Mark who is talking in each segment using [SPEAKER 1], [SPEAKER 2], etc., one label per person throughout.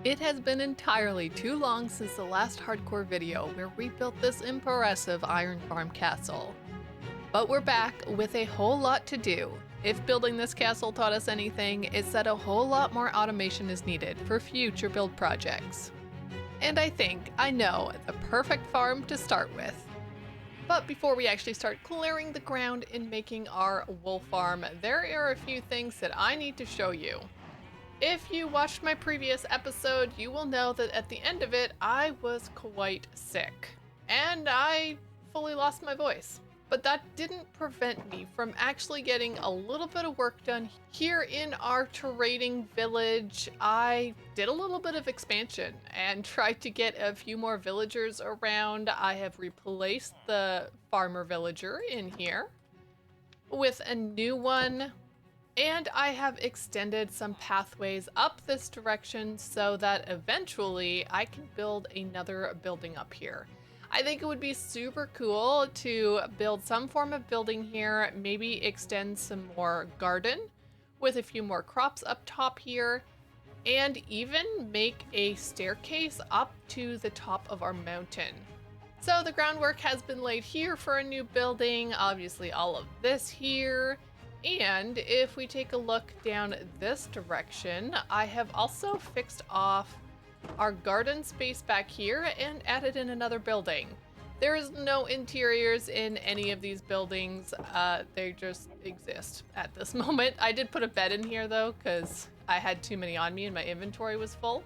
[SPEAKER 1] It has been entirely too long since the last hardcore video where we built this impressive iron farm castle. But we're back with a whole lot to do. If building this castle taught us anything, it's that a whole lot more automation is needed for future build projects. And I know the perfect farm to start with. But before we actually start clearing the ground and making our wool farm, there are a few things that I need to show you. If you watched my previous episode, you will know that at the end of it, I was quite sick. And I fully lost my voice. But that didn't prevent me from actually getting a little bit of work done here in our trading village. I did a little bit of expansion and tried to get a few more villagers around. I have replaced the farmer villager in here with a new one. And I have extended some pathways up this direction so that eventually I can build another building up here. I think it would be super cool to build some form of building here, maybe extend some more garden with a few more crops up top here, and even make a staircase up to the top of our mountain. So the groundwork has been laid here for a new building, obviously all of this here. And if we take a look down this direction, I have also fixed off our garden space back here and added in another building. There is no interiors in any of these buildings. They just exist at this moment. I did put a bed in here though, because I had too many on me and my inventory was full.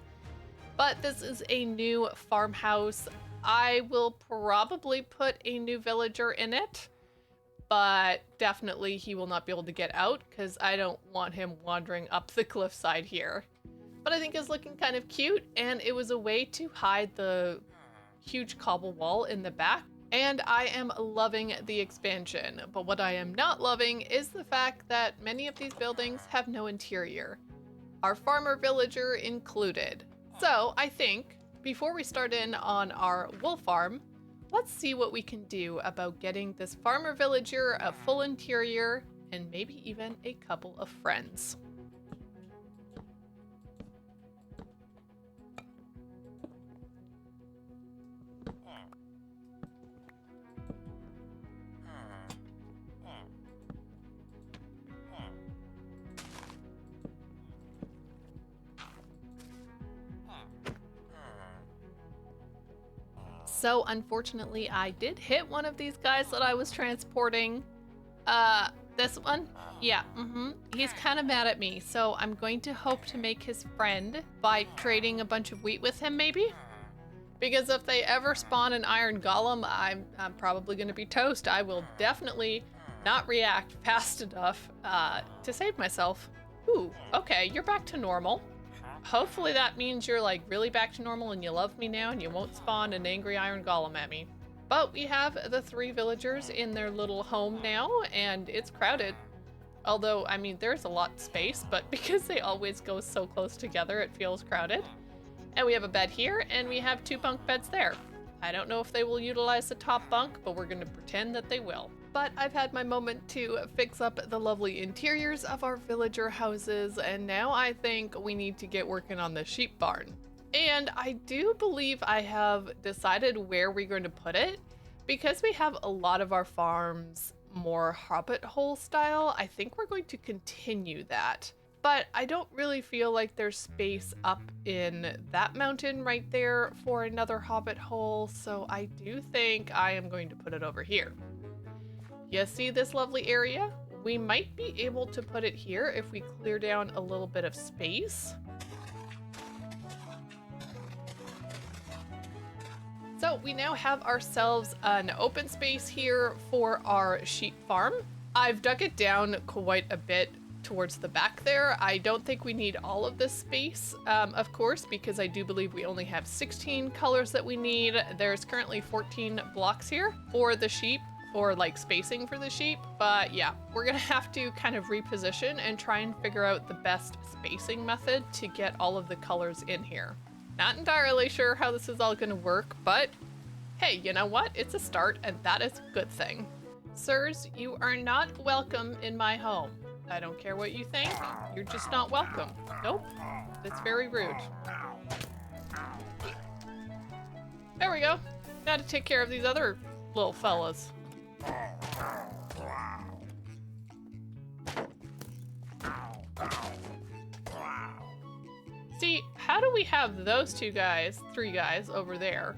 [SPEAKER 1] But this is a new farmhouse. I will probably put a new villager in it, but definitely he will not be able to get out because I don't want him wandering up the cliffside here. But I think it's looking kind of cute, and it was a way to hide the huge cobble wall in the back. And I am loving the expansion, but what I am not loving is the fact that many of these buildings have no interior, our farmer villager included. So I think before we start in on our wool farm, let's see what we can do about getting this farmer villager a full interior and maybe even a couple of friends. So unfortunately, I did hit one of these guys that I was transporting. This one? Yeah, He's kind of mad at me, so I'm going to hope to make his friend by trading a bunch of wheat with him, maybe? Because if they ever spawn an iron golem, I'm probably going to be toast. I will definitely not react fast enough to save myself. Ooh, okay, you're back to normal. Hopefully that means you're like really back to normal and you love me now and you won't spawn an angry iron golem at me. But we have the 3 villagers in their little home now, and it's crowded. Although, I mean, there's a lot of space, but because they always go so close together, it feels crowded. And we have a bed here, and we have 2 bunk beds there. I don't know if they will utilize the top bunk, but we're going to pretend that they will. But I've had my moment to fix up the lovely interiors of our villager houses, and now I think we need to get working on the sheep barn. And I do believe I have decided where we're going to put it. Because we have a lot of our farms more hobbit hole style, I think we're going to continue that. But I don't really feel like there's space up in that mountain right there for another hobbit hole, so I do think I am going to put it over here. You see this lovely area? We might be able to put it here if we clear down a little bit of space. So we now have ourselves an open space here for our sheep farm. I've dug it down quite a bit towards the back there. I don't think we need all of this space, of course, because I do believe we only have 16 colors that we need. There's currently 14 blocks here for the sheep, for like spacing for the sheep. But yeah, we're gonna have to kind of reposition and try and figure out the best spacing method to get all of the colors in here. Not entirely sure how this is all gonna work, but hey, you know what? It's a start, and that is a good thing. Sirs, you are not welcome in my home. I don't care what you think, you're just not welcome. Nope, that's very rude. There we go. Gotta take care of these other little fellas. See, how do we have those three guys over there,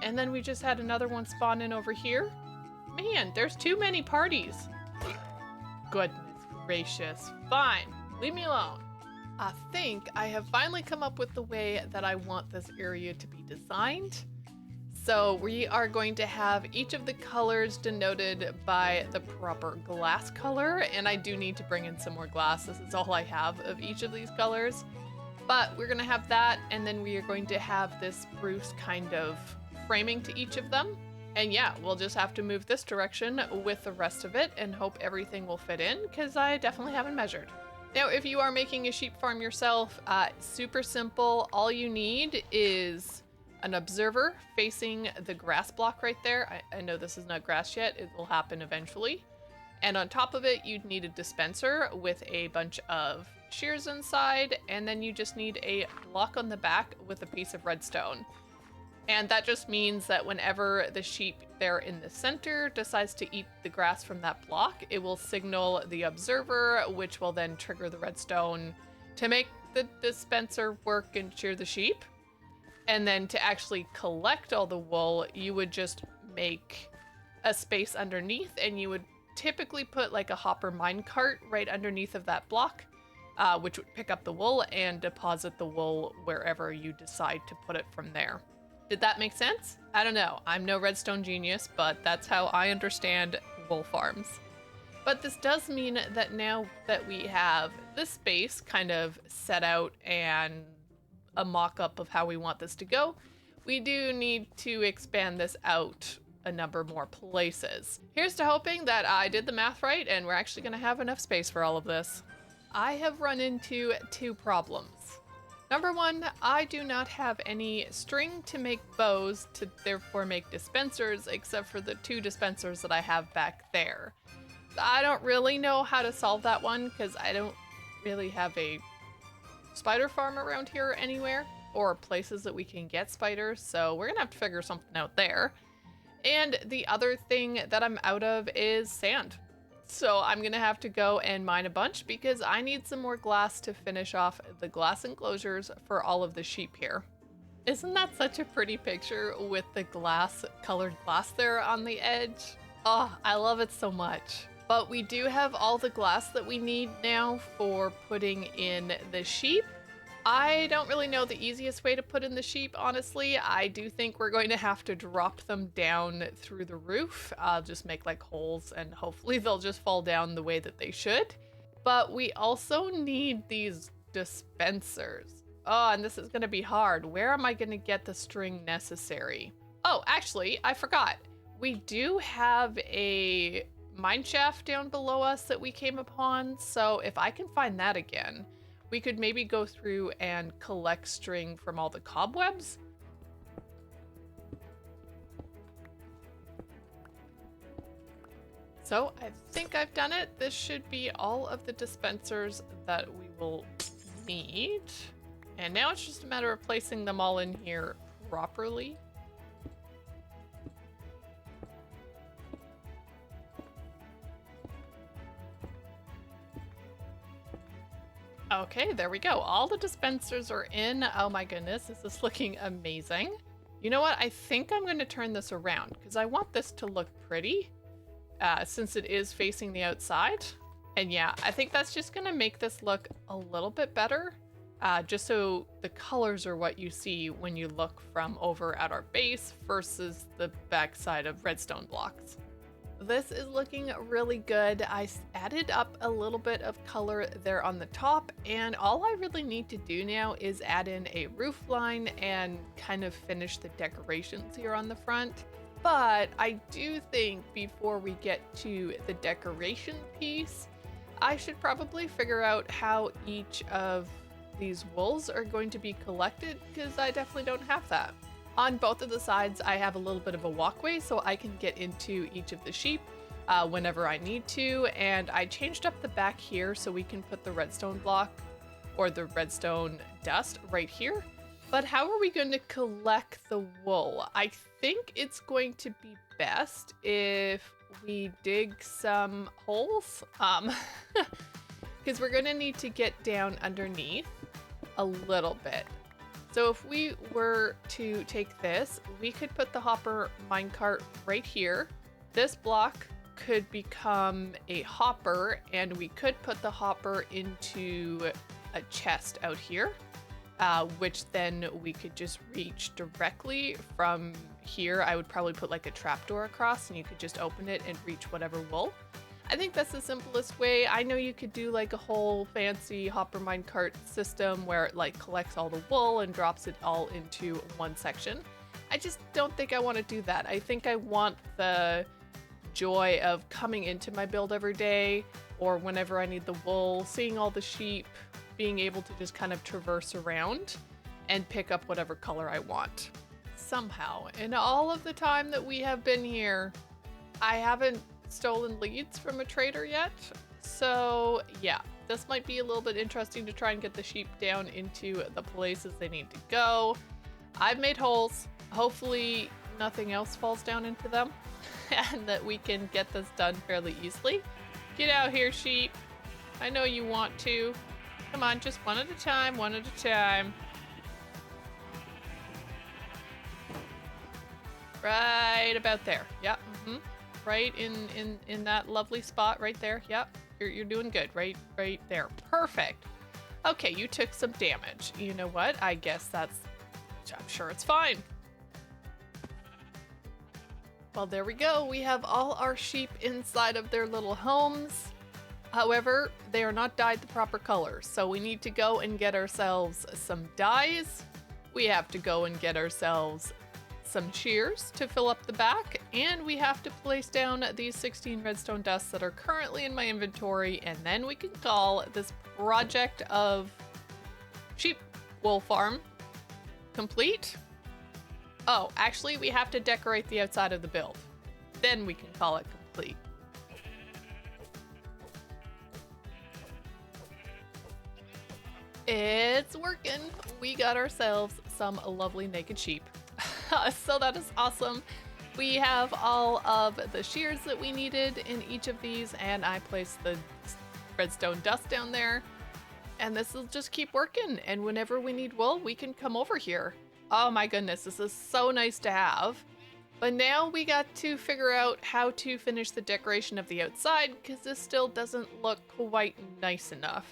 [SPEAKER 1] and then we just had another one spawn in over here? Man, there's too many parties. Goodness gracious. Fine, leave me alone. I think I have finally come up with the way that I want this area to be designed. So we are going to have each of the colors denoted by the proper glass color, and I do need to bring in some more glass. This is all I have of each of these colors. But we're gonna have that, and then we are going to have this spruce kind of framing to each of them. And yeah, we'll just have to move this direction with the rest of it and hope everything will fit in, because I definitely haven't measured. Now, if you are making a sheep farm yourself, super simple. All you need is an observer facing the grass block right there. I know this is not grass yet, it will happen eventually. And on top of it, you'd need a dispenser with a bunch of shears inside, and then you just need a block on the back with a piece of redstone. And that just means that whenever the sheep there in the center decides to eat the grass from that block, it will signal the observer, which will then trigger the redstone to make the dispenser work and shear the sheep. And then to actually collect all the wool, you would just make a space underneath, and you would typically put like a hopper minecart right underneath of that block, which would pick up the wool and deposit the wool wherever you decide to put it from there. Did that make sense? I don't know. I'm no redstone genius, but that's how I understand wool farms. But this does mean that now that we have this space kind of set out and a mock-up of how we want this to go, we do need to expand this out a number more places. Here's to hoping that I did the math right and we're actually going to have enough space for all of this. I have run into two problems. Number one, I do not have any string to make bows to therefore make dispensers, except for the 2 dispensers that I have back there. I don't really know how to solve that one because I don't really have a spider farm around here anywhere, or places that we can get spiders, so we're gonna have to figure something out there. And the other thing that I'm out of is sand. So I'm gonna have to go and mine a bunch because I need some more glass to finish off the glass enclosures for all of the sheep here. Isn't that such a pretty picture with the colored glass there on the edge? Oh, I love it so much. But we do have all the glass that we need now for putting in the sheep. I don't really know the easiest way to put in the sheep, honestly. I do think we're going to have to drop them down through the roof. I'll just make like holes and hopefully they'll just fall down the way that they should. But we also need these dispensers. Oh, and this is going to be hard. Where am I going to get the string necessary? Oh, actually, I forgot. We do have a mine shaft down below us that we came upon. So if I can find that again, we could maybe go through and collect string from all the cobwebs. So I think I've done it. This should be all of the dispensers that we will need. And now it's just a matter of placing them all in here properly. Okay, there we go. All the dispensers are in. Oh my goodness, this is looking amazing. You know what? I think I'm going to turn this around because I want this to look pretty since it is facing the outside. And yeah, I think that's just going to make this look a little bit better. Just so the colors are what you see when you look from over at our base versus the backside of redstone blocks. This is looking really good. I added up a little bit of color there on the top, and all I really need to do now is add in a roof line and kind of finish the decorations here on the front. But I do think before we get to the decoration piece, I should probably figure out how each of these wools are going to be collected, because I definitely don't have that. On both of the sides, I have a little bit of a walkway so I can get into each of the sheep whenever I need to. And I changed up the back here so we can put the redstone block or the redstone dust right here. But how are we going to collect the wool? I think it's going to be best if we dig some holes. Because we're going to need to get down underneath a little bit. So if we were to take this, we could put the hopper minecart right here. This block could become a hopper, and we could put the hopper into a chest out here, which then we could just reach directly from here. I would probably put like a trapdoor across, and you could just open it and reach whatever wool. I think that's the simplest way. I know you could do like a whole fancy hopper minecart system where it like collects all the wool and drops it all into one section. I just don't think I want to do that. I think I want the joy of coming into my build every day, or whenever I need the wool, seeing all the sheep, being able to just kind of traverse around and pick up whatever color I want. Somehow, in all of the time that we have been here, I haven't stolen leads from a trader yet. So yeah, this might be a little bit interesting to try and get the sheep down into the places they need to go. I've made holes. Hopefully nothing else falls down into them and that we can get this done fairly easily. Get out here, sheep. I know you want to. Come on, just one at a time, one at a time. Right about there. Yep. Right in that lovely spot right there. Yep. You're doing good. Right there. Perfect. Okay, you took some damage. You know what? I guess I'm sure it's fine. Well, there we go. We have all our sheep inside of their little homes. However, they are not dyed the proper color, so we need to go and get ourselves some dyes. We have to go and get ourselves some shears to fill up the back, and we have to place down these 16 redstone dusts that are currently in my inventory, and then we can call this project of sheep wool farm complete. Oh, actually, we have to decorate the outside of the build. Then we can call it complete. It's working. We got ourselves some lovely naked sheep. So that is awesome. We have all of the shears that we needed in each of these, and I placed the redstone dust down there. And this will just keep working, and whenever we need wool, we can come over here. Oh my goodness, this is so nice to have. But now we got to figure out how to finish the decoration of the outside, because this still doesn't look quite nice enough.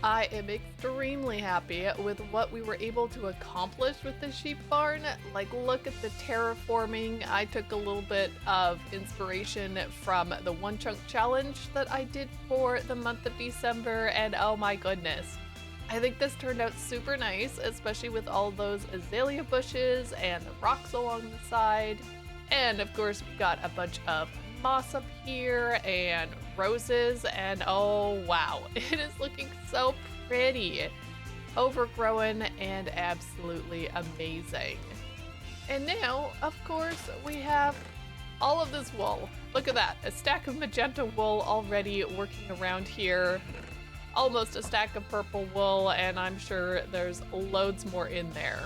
[SPEAKER 1] I am extremely happy with what we were able to accomplish with the sheep barn. Like, look at the terraforming. I took a little bit of inspiration from the one chunk challenge that I did for the month of December, and oh my goodness. I think this turned out super nice, especially with all those azalea bushes and the rocks along the side. And of course, we got a bunch of moss up here and roses, and oh wow, it is looking so pretty, overgrown and absolutely amazing. And now, of course, we have all of this wool. Look at that, a stack of magenta wool already working around here, almost a stack of purple wool, and I'm sure there's loads more in there.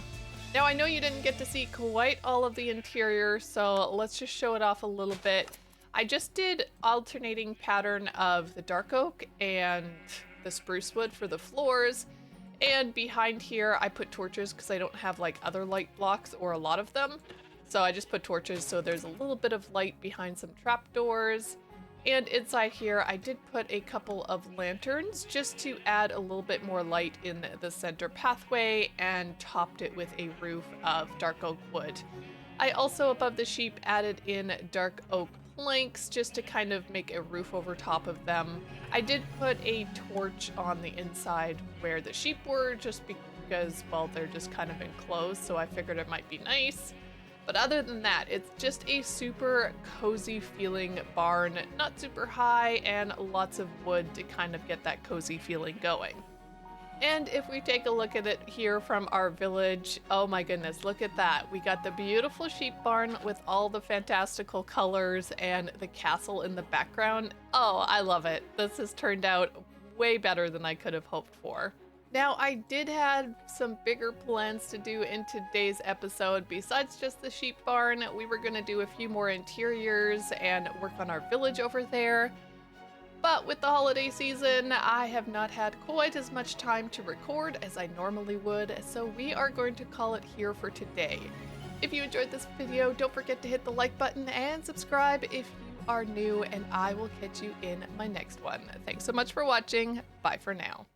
[SPEAKER 1] Now, I know you didn't get to see quite all of the interior, so let's just show it off a little bit. I just did alternating pattern of the dark oak and the spruce wood for the floors, and behind here I put torches because I don't have like other light blocks or a lot of them. So I just put torches so there's a little bit of light behind some trapdoors. And inside here, I did put a couple of lanterns just to add a little bit more light in the center pathway, and topped it with a roof of dark oak wood. I also, above the sheep, added in dark oak planks just to kind of make a roof over top of them. I did put a torch on the inside where the sheep were, just because, well, they're just kind of enclosed, so I figured it might be nice. But other than that, it's just a super cozy feeling barn, not super high, and lots of wood to kind of get that cozy feeling going. And if we take a look at it here from our village, oh my goodness, look at that. We got the beautiful sheep barn with all the fantastical colors and the castle in the background. Oh, I love it. This has turned out way better than I could have hoped for. Now, I did have some bigger plans to do in today's episode. Besides just the sheep barn, we were going to do a few more interiors and work on our village over there. But with the holiday season, I have not had quite as much time to record as I normally would, so we are going to call it here for today. If you enjoyed this video, don't forget to hit the like button and subscribe if you are new, and I will catch you in my next one. Thanks so much for watching. Bye for now.